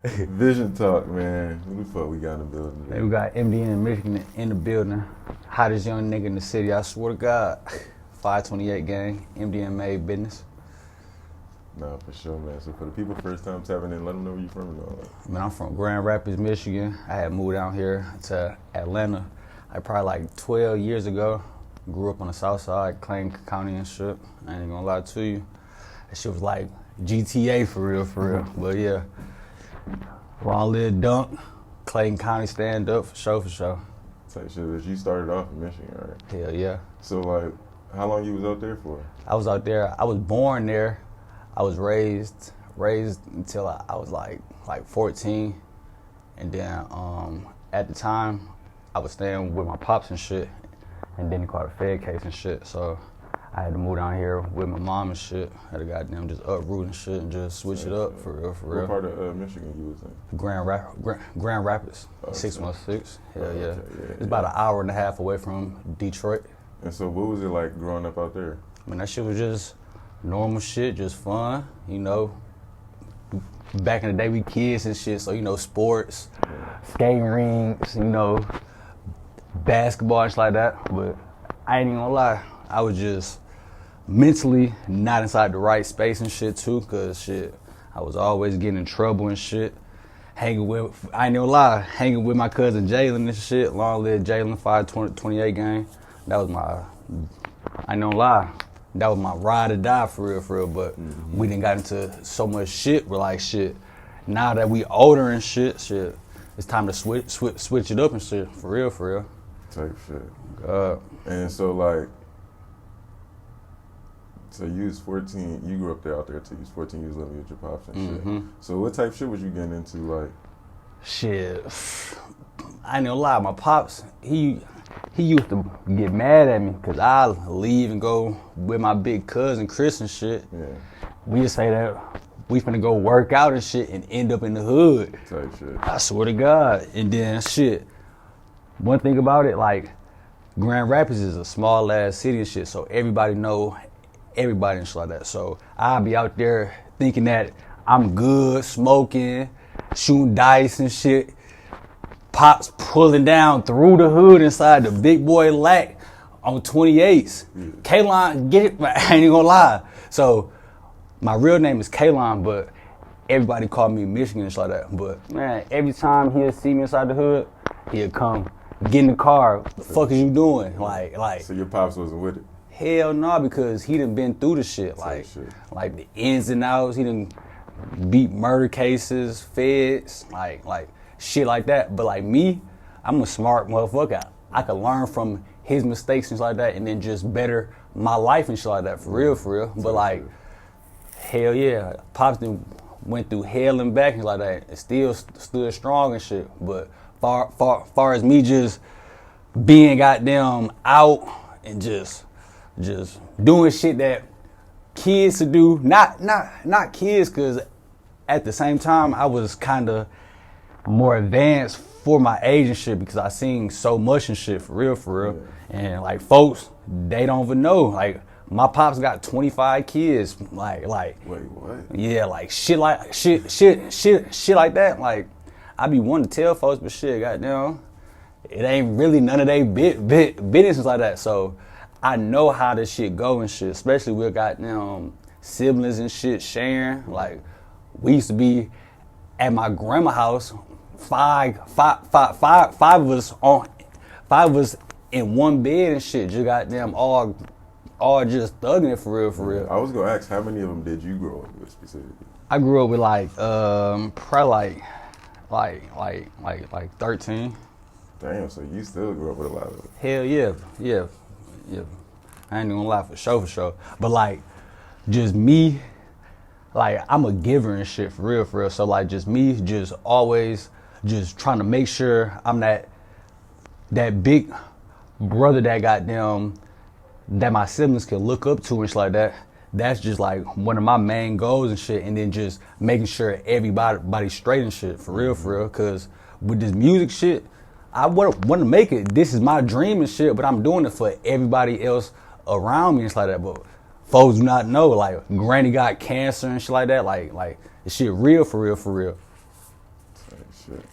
Vision talk, man. Who the fuck we got in the building today? Man, we got MDN Michigan in the building. Hottest young nigga in the city, I swear to God. 528 gang, MDN made business. Nah, for sure, man. So for the people first time tapping in, let them know where you from and all that. Man, I'm from Grand Rapids, Michigan. I had moved down here to Atlanta probably like 12 years ago. Grew up on the south side, Clayco County and shit. I ain't gonna lie to you. That shit was like GTA for real. But yeah, long live Dunk, Clayton County stand up for sure. Type shit that you started off in Michigan, right? Hell yeah. So like, how long you was out there for? I was out there, I was born there. I was raised until I was like 14. And then at the time, I was staying with my pops and shit. And then he caught a Fed case and shit. So I had to move down here with my mom and shit. Had to goddamn just uproot and shit and just switch it up for real. What part of Michigan you was in? Grand Rapids, Oh, 616. Hell yeah. Okay, It's about an hour and a half away from Detroit. And so what was it like growing up out there? I mean, that shit was just normal shit, just fun, you know. Back in the day, we kids and shit, so, you know, sports, skating rinks, you know, basketball and shit like that. But I ain't even gonna lie, I was just mentally not inside the right space and shit too, cause shit, I was always getting in trouble and shit. I ain't gonna lie, hanging with my cousin Jalen and shit. Long live Jalen, 528 gang. That was my, I ain't gonna lie, that was my ride or die for real. But we done got into so much shit. We're like, shit, now that we older and shit, it's time to switch it up and shit, for real. Type shit. And so like, so you was 14, you grew up there out there till you was 14, you was living with your pops and shit. So what type of shit was you getting into, like? Shit, I ain't gonna lie, my pops, he used to get mad at me because I leave and go with my big cousin Chris and shit. Yeah. We just say that we finna go work out and shit and end up in the hood. Type shit. I swear to God. And then shit, one thing about it, like, Grand Rapids is a small ass city and shit, so everybody know everybody and shit like that. So I'll be out there thinking that I'm good, smoking, shooting dice and shit. Pops pulling down through the hood inside the big boy lack on 28s. Kalon, get it? I ain't gonna lie. So my real name is Kalon, but everybody call me Michigan and shit like that. But man, every time he'll see me inside the hood, he'll come, get in the car. What the fuck is you doing? Like. So your pops wasn't with it? Hell no, because he done been through the shit. Like the ins and outs. He done beat murder cases, feds, like shit like that. But like me, I'm a smart motherfucker. I could learn from his mistakes and shit like that and then just better my life and shit like that, for real. But like, hell yeah, Pops done went through hell and back and shit like that and still stood strong and shit. But far as me just being goddamn out and just doing shit that kids to do, not kids, cause at the same time I was kind of more advanced for my age and shit because I seen so much and shit, for real. Yeah. And like folks, they don't even know. Like my pops got 25 kids. Like wait, what? Yeah, like shit like that. Like I be wanting to tell folks, but shit, goddamn, it ain't really none of they business like that. So I know how this shit go and shit, especially with goddamn siblings and shit sharing. Like we used to be at my grandma's house. Five of us in one bed and shit. Just goddamn all just thugging it for real. I was gonna ask, how many of them did you grow up with specifically? I grew up with like probably like 13. Damn, so you still grew up with a lot of them. Hell yeah. I ain't gonna lie, for sure. But like, just me, like I'm a giver and shit, for real. So like, just me, just always just trying to make sure I'm that big brother that goddamn that my siblings can look up to and shit like that. That's just like one of my main goals and shit. And then just making sure everybody's straight and shit, for real. Cause with this music shit, I want to make it. This is my dream and shit, but I'm doing it for everybody else around me and shit like that. But folks do not know, like, Granny got cancer and shit like that. Like, this shit real, for real. shit.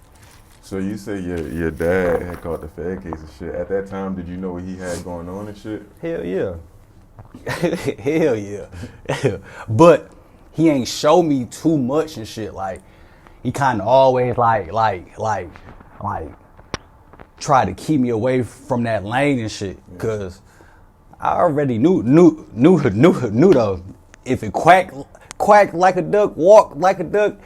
So you say your dad had caught the Fed case and shit. At that time, did you know what he had going on and shit? Hell yeah. Hell yeah. But he ain't show me too much and shit. Like, he kind of always like try to keep me away from that lane and shit. Cause I already knew though. If it quack like a duck, walk like a duck,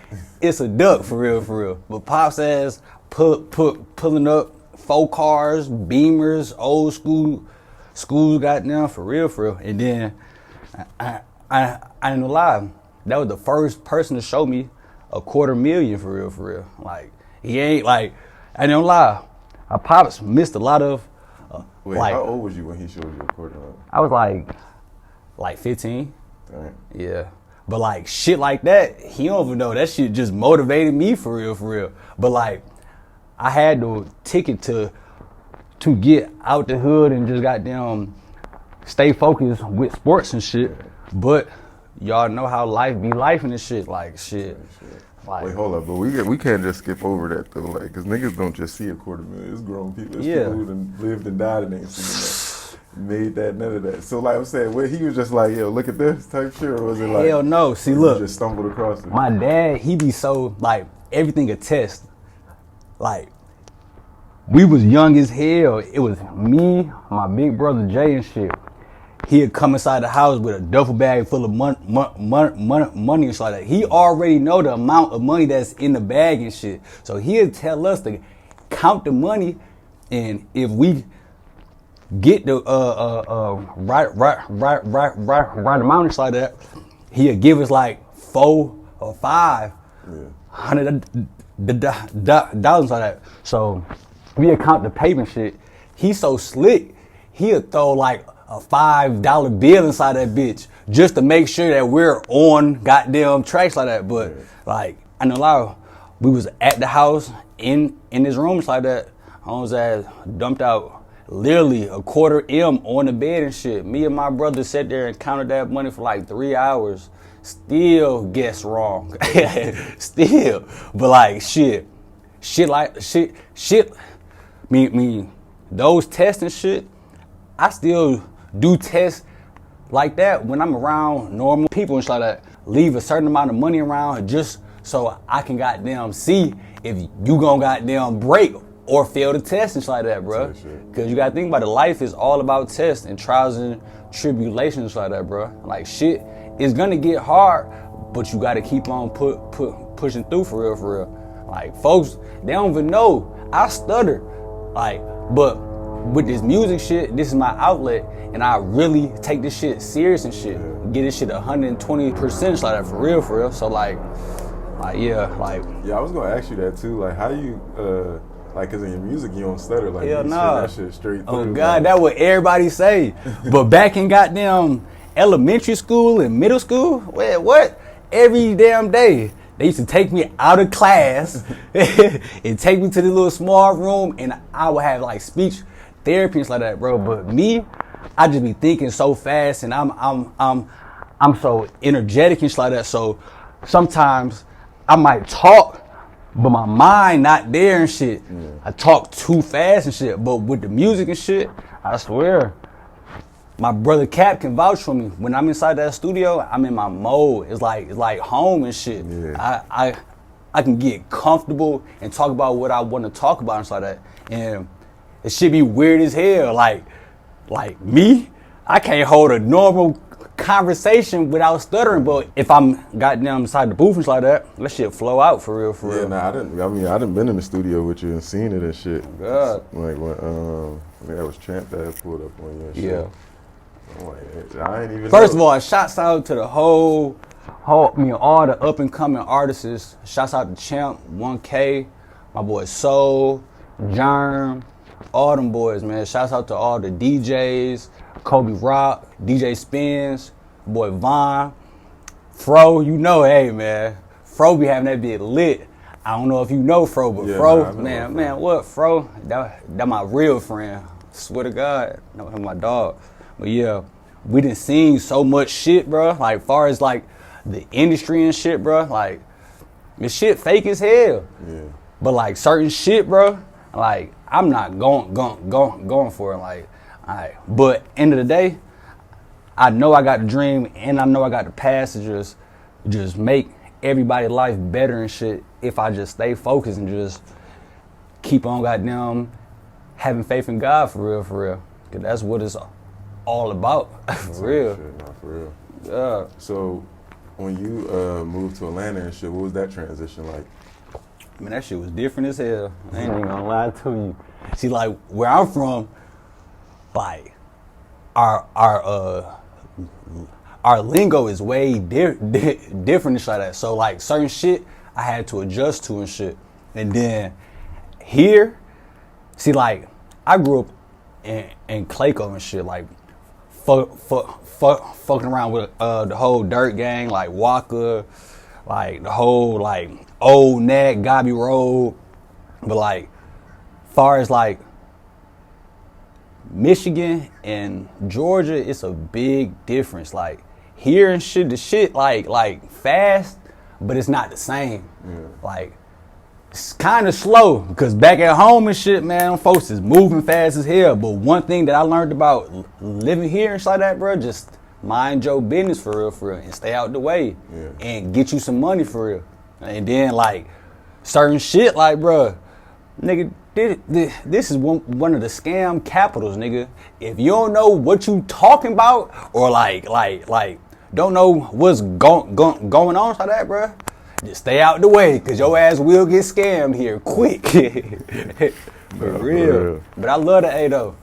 it's a duck for real. But Pop's ass pulling up 4 cars, Beamers, old school goddamn for real. And then I ain't gonna lie, that was the first person to show me $250,000 for real. Like, he ain't like, I ain't gonna lie, our Pops missed a lot of. Wait, how old was you when he showed you $250,000? I was like 15. Dang. Yeah. But like shit like that, he don't even know. That shit just motivated me for real. But like, I had the ticket to get out the hood and just goddamn stay focused with sports and shit. But y'all know how life be life and this shit. Like shit. Like, wait, hold up, but we can't just skip over that though, like, cause niggas don't just see $250,000. It's grown people. It's people who done lived and died and ain't seen that. Made that, none of that. So like I'm saying, where he was just like, yo, look at this type shit, or was it like, hell no. See, look, just stumbled across it? My dad, he be so like everything a test. Like, we was young as hell. It was me, my big brother Jay and shit. He'd come inside the house with a duffel bag full of money and shit like that. He already know the amount of money that's in the bag and shit. So he'd tell us to count the money, and if we get the right amount and shit like that, he'd give us like 4 or 5 $100 like that. So we'd count the payment shit. He's so slick, he'd throw like a $5 bill inside that bitch just to make sure that we're on goddamn tracks like that. But like, I know a lot. We was at the house in his rooms like that. Holmes ass dumped out literally $250,000 on the bed and shit. Me and my brother sat there and counted that money for like 3 hours. Still guessed wrong. Still. But like shit. Me, those tests and shit, I still do tests like that when I'm around normal people and shit like that. Leave a certain amount of money around just so I can goddamn see if you gonna goddamn break or fail the test and shit like that, bro. Cause you gotta think about it. Life is all about tests and trials and tribulations and shit like that, bro. Like shit is gonna get hard, but you gotta keep on pushing through for real. Like folks, they don't even know I stutter. Like, but with this music shit, this is my outlet, and I really take this shit serious and shit. Get this shit 120% like that for real. So like yeah, I was gonna ask you that too. Like, how you like, cause in your music you don't stutter. Like, hell you nah. that shit straight through. Oh God, that what everybody say. But back in goddamn elementary school and middle school, what? Every damn day. They used to take me out of class and take me to the little small room, and I would have like speech therapy and stuff like that, bro. But me, I just be thinking so fast, and I'm so energetic and stuff like that. So sometimes I might talk, but my mind not there and shit. I talk too fast and shit. But with the music and shit, I swear, my brother Cap can vouch for me. When I'm inside that studio, I'm in my mode. It's like home and shit. I can get comfortable and talk about what I want to talk about and stuff like that. And it should be weird as hell. Like me, I can't hold a normal conversation without stuttering. But if I'm goddamn inside the booth and stuff like that shit flow out for real. Yeah, nah, I done been in the studio with you and seen it and shit. God. Like when that was Champ that had pulled up on you and shit. Yeah. I ain't even First of all, shouts out to the all the up and coming artists. Shouts out to Champ, 1K, my boy Soul, Germ, all them boys, man. Shouts out to all the DJs, Kobe Rock, DJ Spins, boy Vaughn, Fro. You know, hey man, Fro be having that bit lit. I don't know if you know Fro, but Fro, man, what Fro? That my real friend. Swear to God, that my dog. But yeah, we done seen so much shit, bro. Like, far as like the industry and shit, bro. Like, this shit fake as hell. Yeah. But like certain shit, bro, like I'm not going for it. Like, alright. But end of the day, I know I got the dream and I know I got the pass to just make everybody's life better and shit if I just stay focused and just keep on goddamn having faith in God for real, for real. Cause that's what it's all about, for real. Shit, not for real. Yeah. So when you moved to Atlanta and shit, what was that transition like? Man, that shit was different as hell. I ain't even gonna lie to you. See, like where I'm from, like our lingo is way different and shit like that. So like certain shit I had to adjust to and shit. And then here, see, like I grew up in Clayco and shit, like fucking around with the whole dirt gang, like Walker, like the whole like Old Neck, Gobby Road. But like far as like Michigan and Georgia, it's a big difference. Like here and shit, the shit like fast, but it's not the same. Yeah. Like it's kind of slow because back at home and shit, man, folks is moving fast as hell. But one thing that I learned about living here and shit like that, bro, just mind your business for real, and stay out the way and get you some money for real. And then like certain shit, like, bro, nigga, this is one of the scam capitals, nigga. If you don't know what you talking about or like don't know what's going on like that, bro, just stay out the way, cause your ass will get scammed here quick. For real. But I love the A though.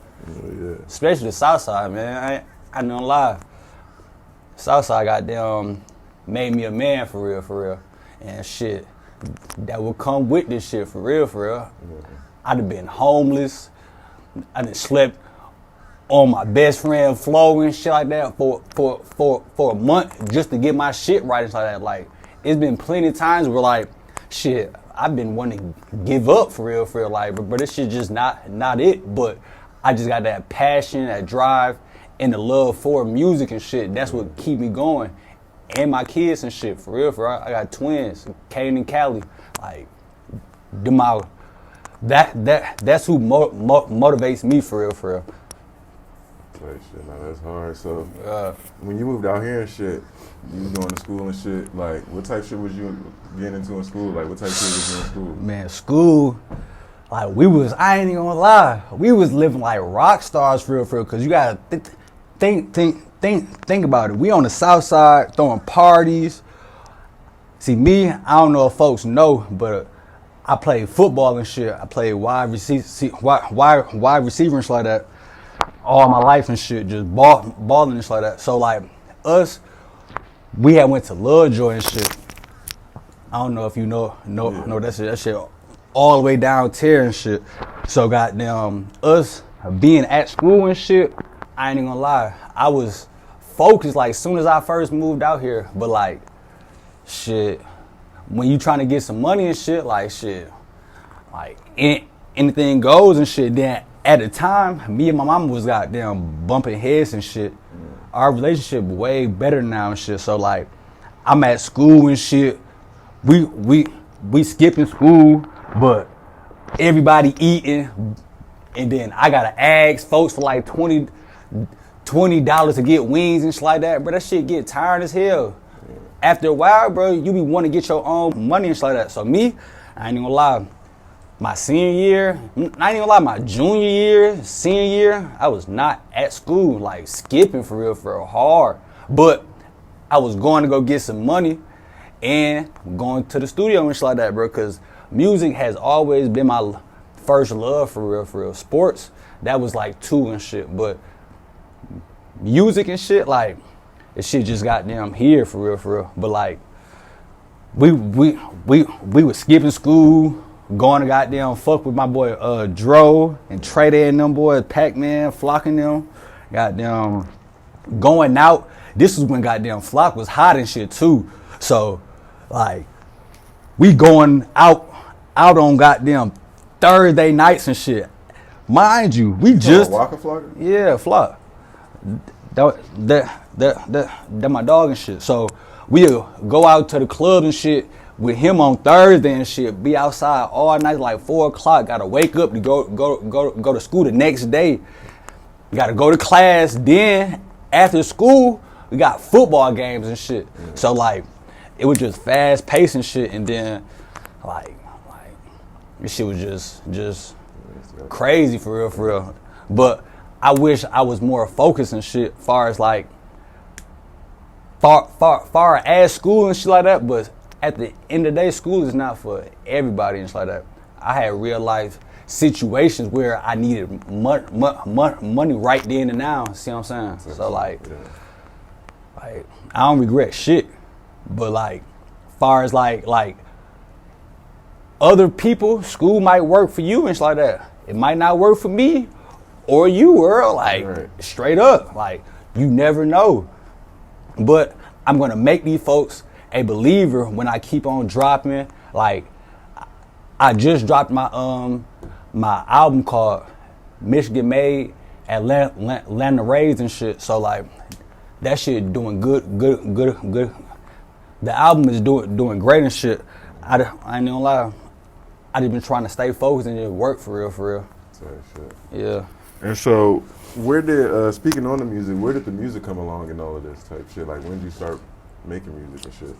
Especially the South Side, man. I ain't gonna lie. South Side goddamn made me a man for real. And shit, that will come with this shit for real. I'd have been homeless. I done slept on my best friend floor and shit like that for a month just to get my shit right and shit like that. Like, it's been plenty of times where like, shit, I've been wanting to give up for real, like, but this shit just not it. But I just got that passion, that drive, and the love for music and shit. That's what keep me going. And my kids and shit, for real. I got twins, Kane and Callie. Like, them out. That's who motivates me for real. Like, shit, now that's hard. So, when you moved out here and shit, you was going to school and shit, like, what type of shit was you getting into in school? Like, what type of shit was you in school? Man, school, like, I ain't even gonna lie, we was living like rock stars for real, because you gotta think about it. We on the South Side throwing parties. See, me, I don't know if folks know, but I played football and shit. I played wide receiver and shit like that all my life and shit, just balling and shit like that. So like us, we had went to Lovejoy and shit. I don't know if you know that shit all the way down there and shit. So goddamn us being at school and shit, I ain't even gonna lie, I was focused like soon as I first moved out here. But like shit, when you trying to get some money and shit, like anything goes and shit. Then at the time, me and my mama was goddamn bumping heads and shit. Our relationship way better now and shit. So like, I'm at school and shit. We skipping school, but everybody eating, and then I gotta ask folks for like $20 to get wings and shit like that. Bro, that shit get tired as hell. After a while, bro, you be want to get your own money and shit like that. So me, I ain't even gonna lie. My senior year, I ain't even gonna lie, my junior year, senior year, I was not at school, like skipping for real hard. But I was going to go get some money and going to the studio and shit like that, bro, because music has always been my first love for real. Sports, that was like 2 and shit. But music and shit, like, this shit just got damn here for real. But like, we was skipping school, going to goddamn fuck with my boy Dro and Trey Day and them boys, Pac-Man, flocking them. Goddamn going out. This was when goddamn Flock was hot and shit too. So like we going out on goddamn Thursday nights and shit. Mind you, we just Walker Flock? Yeah, Flock. That my dog and shit. So we'll go out to the club and shit. with him on Thursday and shit, be outside all night like 4 o'clock. Gotta wake up to go to school the next day. Gotta go to class. Then after school, we got football games and shit. So like, it was just fast paced and shit. And then like this shit was just crazy for real. But I wish I was more focused and shit, far as like far as school and shit like that. But at the end of the day, school is not for everybody and shit like that. I had real life situations where I needed money right then and now. See what I'm saying? So like I don't regret shit. But like, far as like other people, school might work for you and shit like that. It might not work for me or you, Earl. Like straight up, like you never know. But I'm gonna make these folks a believer when I keep on dropping. Like I just dropped my my album called Michigan Made Atlanta Raised and shit. So like that shit doing good. The album is doing great and shit. I ain't gonna lie. I just been trying to stay focused and just work for real. Shit. Yeah. And so, where did speaking on the music, where did the music come along and all of this type shit? Like, when did you start making music and shit?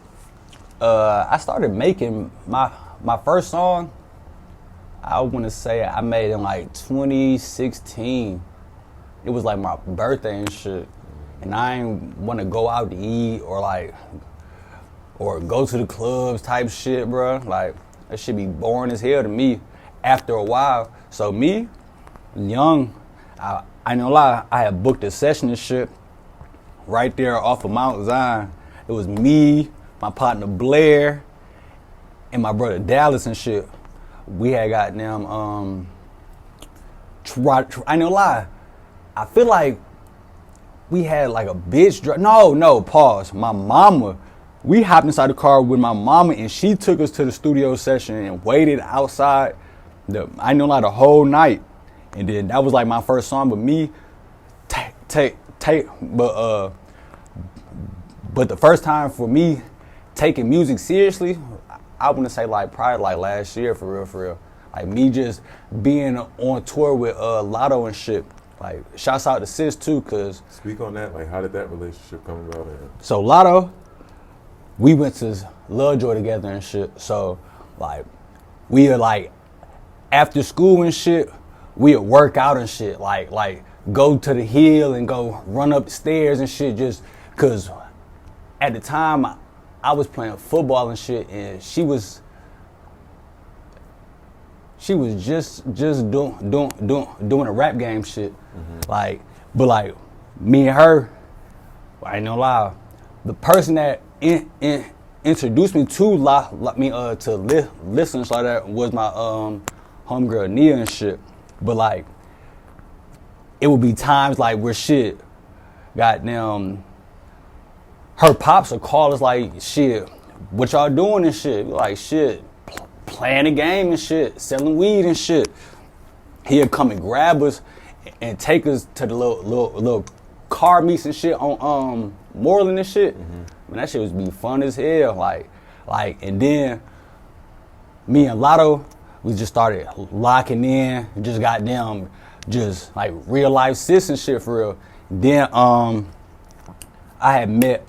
I started making my first song. I want to say I made in like 2016. It was like my birthday and shit, and I ain't want to go out to eat or go to the clubs type shit, bro. Like that shit be boring as hell to me after a while. So me, young, I ain't gonna lie, I had booked a session and shit right there off of Mount Zion. It was me, my partner Blair, and my brother Dallas and shit. We had goddamn I ain't gonna lie, I feel like we had like a bitch no, pause. My mama, we hopped inside the car with my mama and she took us to the studio session and waited outside I ain't gonna lie, the whole night. And then that was like my first song, but me but the first time for me taking music seriously, I want to say like probably like last year for real. Like me just being on tour with Latto and shit. Like shouts out to Sis too, cause speak on that. Like how did that relationship come about? So Latto, we went to Lovejoy together and shit. So like we are like after school and shit, we'd work out and shit. Like go to the hill and go run up the stairs and shit. Just cause at the time I was playing football and shit, and she was just doing a rap game shit. Mm-hmm. Like, but like me and her, I ain't gonna lie, the person that introduced me to listen like that was my homegirl Nia and shit. But like, it would be times like where shit, goddamn, her pops would call us like, shit, what y'all doing and shit? We like, shit, playing a game and shit, selling weed and shit. He'd come and grab us and take us to the little car meets and shit on Moreland and shit. Mm-hmm. Man, that shit was be fun as hell. Like, and then me and Latto, we just started locking in, just goddamn, just like real life sis and shit for real. Then I had met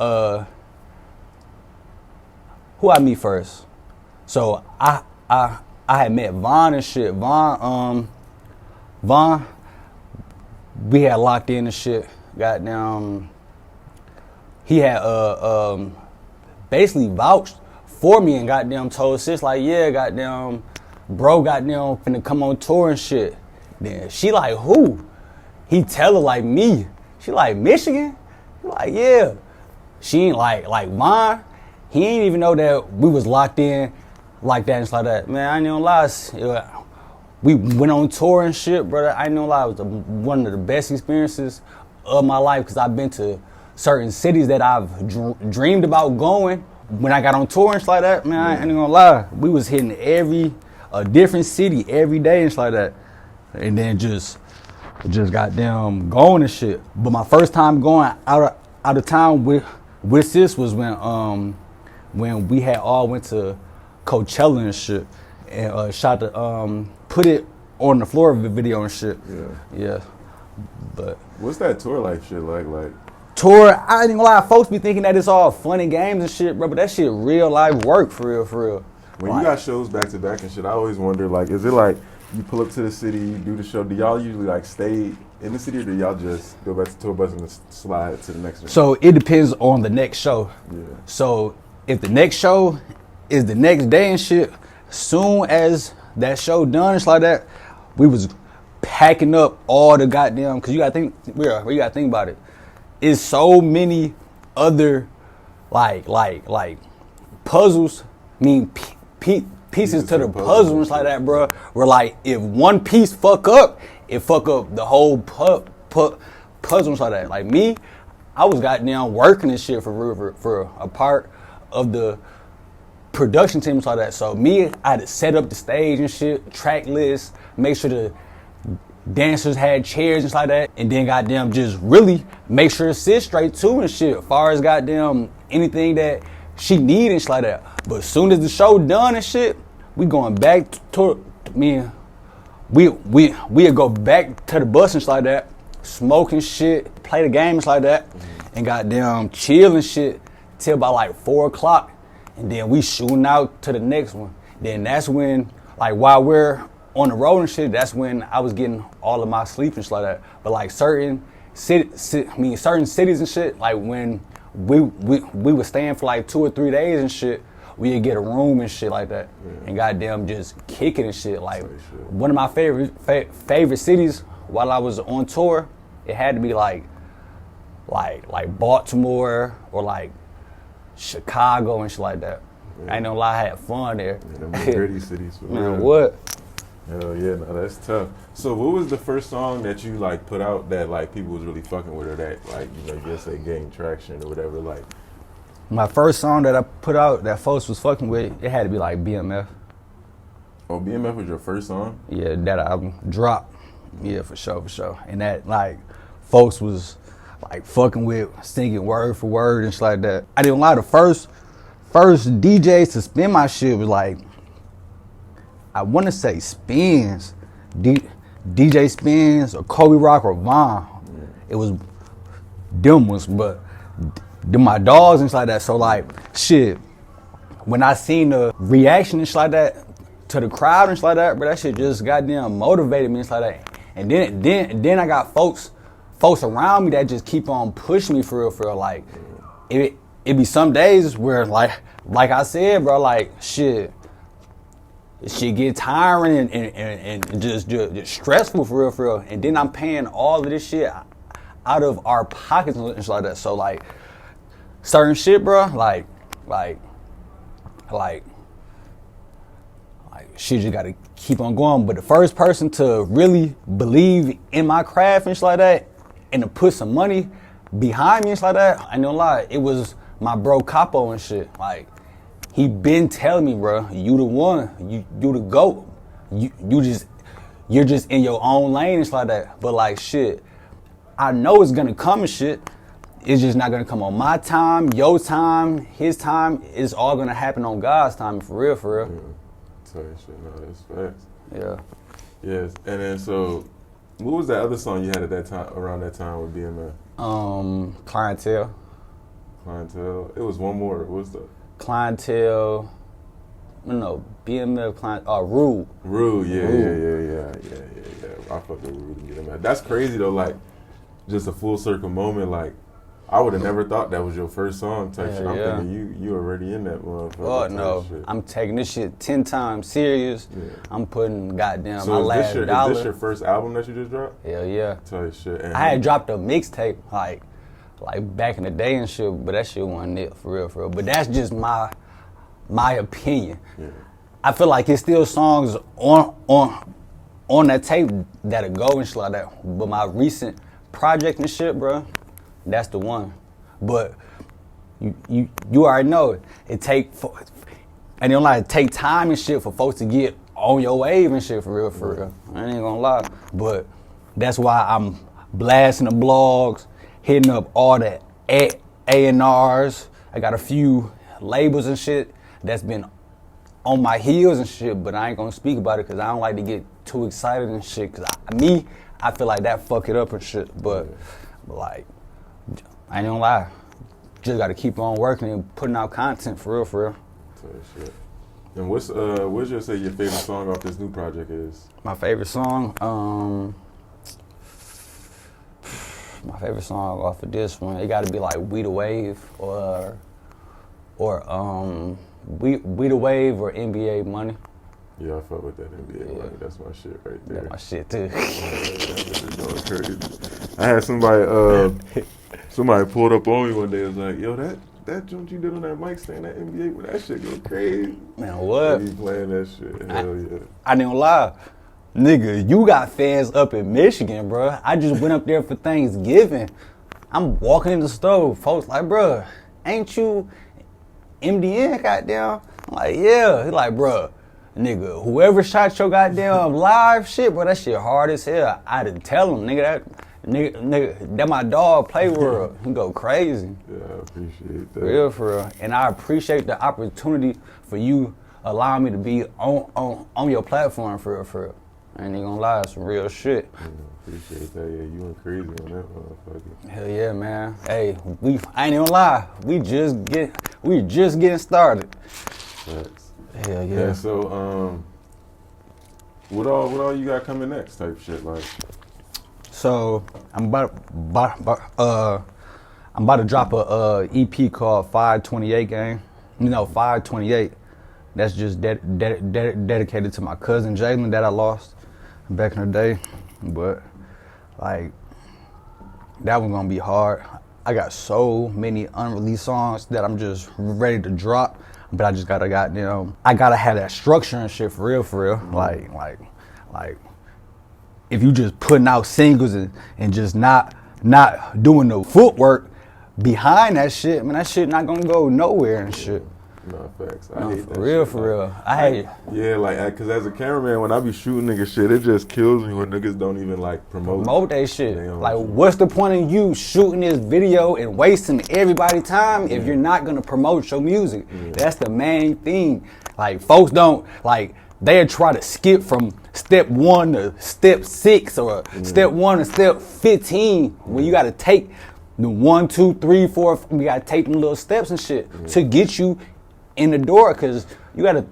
who I meet first. So I had met Vaughn and shit. Vaughn, we had locked in and shit. Goddamn, he had basically vouched for me and goddamn told sis like, yeah, goddamn, bro, goddamn finna come on tour and shit. Then she like, who? He tell her like me. She like, Michigan? He like, yeah. She ain't like Vaughn. He ain't even know that we was locked in like that and stuff like that. Man, I ain't gonna lie. We went on tour and shit, brother. I ain't gonna lie. It was one of the best experiences of my life because I've been to certain cities that I've dreamed about going. When I got on tour and stuff like that, man, I ain't gonna lie. We was hitting a different city every day and stuff like that. And then just goddamn going and shit. But my first time going out of town with sis was when we had all went to Coachella and shit, and shot the put it on the floor of the video and shit. Yeah. But what's that tour like? Shit like tour. I ain't gonna lie, folks be thinking that it's all fun and games and shit, bro. But that shit real life work for real. When you got shows back to back and shit, I always wonder like, is it like you pull up to the city, you do the show? Do y'all usually like stay in the city, or do y'all just go back to tour bus and slide to the next one? So it depends on the next show. Yeah. So if the next show is the next day and shit, soon as that show done, it's like that, we was packing up all the goddamn, cause you gotta think, you gotta think about it. It's so many other like puzzles. I mean pieces to the puzzle and like that, bro. Where like if one piece fuck up, it fuck up the whole puzzle and like that. Like me, I was goddamn working this shit for a part of the production team like that. So me, I had to set up the stage and shit, track list, make sure the dancers had chairs and like that, and then goddamn just really make sure to sit straight too and shit. As far as goddamn anything that she need and shit like that. But as soon as the show done and shit, we going back to we'll go back to the bus and shit like that, smoking shit, play the games like that, and goddamn chill and shit till about like 4 o'clock, and then we shooting out to the next one. Then that's when, like while we're on the road and shit, that's when I was getting all of my sleep and shit like that. But like certain cities and shit, like when we were staying for like 2 or 3 days and shit, we'd get a room and shit like that, and goddamn just kicking and shit. Like one of my favorite cities while I was on tour, it had to be like Baltimore or like Chicago and shit like that. I ain't gonna lie, I had fun there. Them gritty cities. Man, what? Hell yeah, no, that's tough. So what was the first song that you like put out that like people was really fucking with, or that like, you know, just say gained traction or whatever? Like my first song that I put out that folks was fucking with, it had to be like BMF. Oh, BMF was your first song? Yeah, that album dropped. Yeah, for sure. And that like folks was like fucking with, singing word for word and shit like that. I didn't lie, the first DJs to spin my shit was like, I want to say Spins, DJ Spins or Kobe Rock or Vaughn. It was them ones, but them my dogs and shit like that. So like shit, when I seen the reaction and shit like that to the crowd and shit like that, but that shit just goddamn motivated me and shit like that. And then I got folks around me that just keep on pushing me for real. Like it be some days where like I said, bro, like shit get tiring and just stressful for real. And then I'm paying all of this shit out of our pockets and shit like that. So like certain shit, bro, like shit just gotta keep on going. But the first person to really believe in my craft and shit like that, and to put some money behind me and shit like that, I ain't gonna lie, it was my bro Capo and shit. Like he been telling me, bro, you the one, you the GOAT. You're just in your own lane and shit like that. But like shit, I know it's gonna come and shit. It's just not gonna come on my time, your time, his time. It's all gonna happen on God's time, for real. Yeah. Sorry, shit, no, that's facts. Yeah. Yes, and then so, what was that other song you had at that time, around that time with BMF? Clientele. It was one more. What's the? Clientele. No, BMF client. Rude. Rude, yeah. I fuck with Rude and BMF. That's crazy though. Like, just a full circle moment. Like, I would have never thought that was your first song type shit. I'm thinking you already in that motherfucker. Oh no, shit. I'm taking this shit 10 times serious. Yeah. I'm putting goddamn so my last dollar. Is this your first album that you just dropped? Hell yeah. Type shit. And I had dropped a mixtape like back in the day and shit, but that shit wasn't it for real. But that's just my opinion. Yeah. I feel like it's still songs on that tape that'll go and shit like that. But my recent project and shit, bro, that's the one. But you already know it take time and shit for folks to get on your wave and shit for real. I ain't gonna lie. But that's why I'm blasting the blogs, hitting up all the A&Rs. I got a few labels and shit that's been on my heels and shit, but I ain't gonna speak about it because I don't like to get too excited and shit. Cause I feel like that fuck it up and shit. But like, I ain't gonna lie, just gotta keep on working and putting out content for real, for real. Shit. And what's your say your favorite song off this new project is? My favorite song, off of this one, it gotta be like We the Wave or We the Wave or NBA Money. Yeah, I fuck with that NBA Money. That's my shit right there. That's my shit too. I had somebody pulled up on me one day and was like, yo, that joint you did on that mic stand, that NBA, well, that shit go crazy. Man, what? He playing that shit. Hell yeah. I ain't gonna lie. Nigga, you got fans up in Michigan, bro. I just went up there for Thanksgiving. I'm walking in the store. Folks like, bro, ain't you MDN, goddamn? I'm like, yeah. He like, bro, nigga, whoever shot your goddamn live shit, bro, that shit hard as hell. I didn't tell him, nigga, that my dog Play World. He go crazy. Yeah, I appreciate that. For real. And I appreciate the opportunity for you allowing me to be on your platform, for real. I ain't even gonna lie, it's some real shit. Yeah, appreciate that. Yeah, you went crazy on that motherfucker. Hell yeah, man. Hey, I ain't even gonna lie, we just getting started. Facts. Hell yeah. Yeah, so what all you got coming next type shit like? So I'm about to drop a EP called 528 gang. 528. That's just dedicated to my cousin Jalen that I lost back in the day. But like, that one's gonna be hard. I got so many unreleased songs that I'm just ready to drop. But I just gotta have that structure and shit for real. Mm-hmm. Like if you just putting out singles and just not doing the footwork behind that shit, man, that shit not gonna go nowhere and shit. No, facts. I hate that real, shit. for real. I hate it. Yeah, like, cause as a cameraman, when I be shooting niggas shit, it just kills me when niggas don't even like promote that shit. Like, what's the point of you shooting this video and wasting everybody's time if you're not gonna promote your music? Yeah. That's the main thing. Like, folks don't, like, they'll try to skip from step 1 to step 6 or step 1 to step 15 when you gotta take the 1, 2, 3, 4, we gotta take them little steps and shit to get you in the door, cause you gotta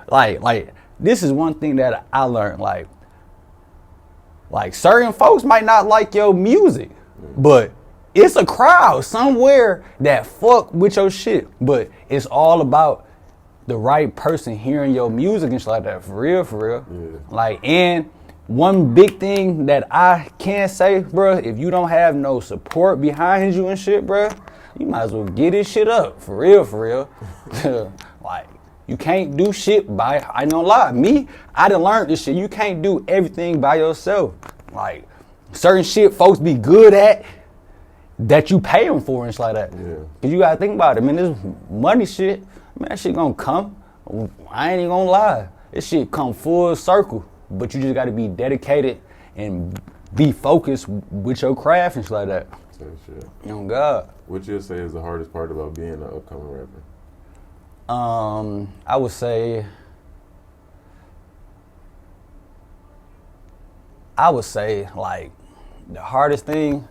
like this is one thing that I learned, like certain folks might not like your music, but it's a crowd somewhere that fuck with your shit. But it's all about the right person hearing your music and shit like that, for real. Yeah. Like, and one big thing that I can say, bro, if you don't have no support behind you and shit, bro, you might as well get this shit up, for real. Like, you can't do shit I ain't gonna lie, I done learned this shit. You can't do everything by yourself. Like, certain shit folks be good at that you pay them for and shit like that. Yeah. Cause you gotta think about it, man, this money shit, man, that shit gonna come. I ain't even gonna lie. This shit come full circle. But you just gotta be dedicated and be focused with your craft and shit like that. Same shit. Oh God. What you say is the hardest part about being an upcoming rapper? I would say like the hardest thing,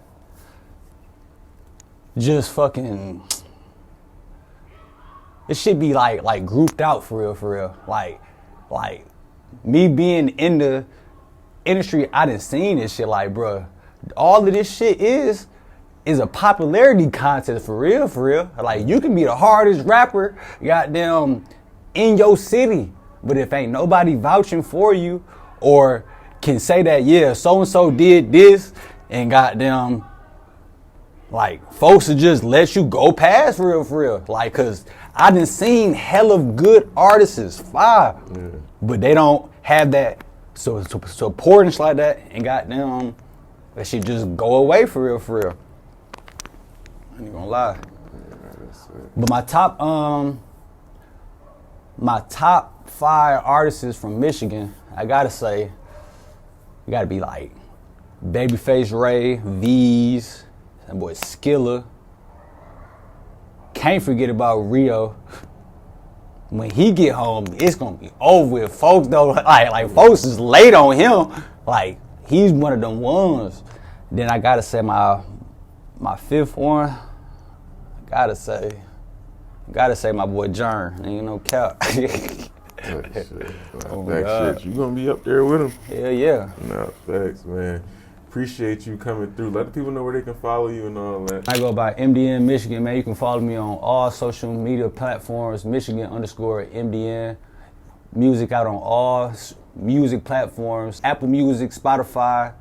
just fucking, it should be like grouped out for real. Like me being in the industry, I done seen this shit. Like, bruh, all of this shit is a popularity contest for real. Like, you can be the hardest rapper, goddamn, in your city, but if ain't nobody vouching for you or can say that, yeah, so-and-so did this, and goddamn, like, folks will just let you go past for real. Like, cause I done seen hell of good artists, but they don't have that support and shit like that, and goddamn, that shit just go away for real. I ain't gonna lie. But my top 5 artists from Michigan, I gotta say, you gotta be like Babyface Ray, V's, that boy Skilla. Can't forget about Rio. when he get home, it's gonna be over with. Folks though, like folks is late on him. Like he's one of them ones. Then I gotta say my fifth one. Gotta say my boy Jern. Ain't no cap. Shit. You gonna be up there with him? Hell yeah. Nah, thanks, man. Appreciate you coming through. Let the people know where they can follow you and all that. I go by MDN Michigan, man. You can follow me on all social media platforms, Michigan_MDN. Music out on all music platforms, Apple Music, Spotify,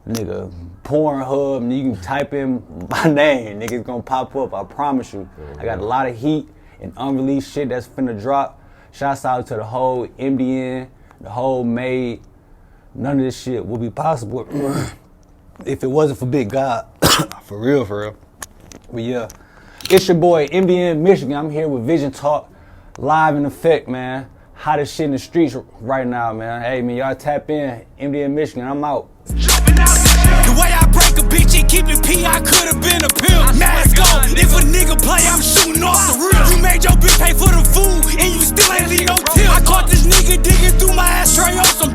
nigga, Pornhub. And you can type in my name, nigga, it's gonna pop up. I promise you. I got a lot of heat and unreleased shit that's finna drop. Shouts out to the whole MDN, the whole Made. None of this shit would be possible if it wasn't for Big God. For real. But yeah, it's your boy, MDN Michigan. I'm here with Vision Talk, live in effect, man. Hottest shit in the streets right now, man. Hey, man, y'all tap in. MDN Michigan, I'm out. The way I break a bitch and keep it P, I could've been a pimp. Mask on, if a nigga play, I'm shooting off the roof. You made your bitch pay for the food, and you still ain't leave no tip. I caught this nigga digging through my ashtray on some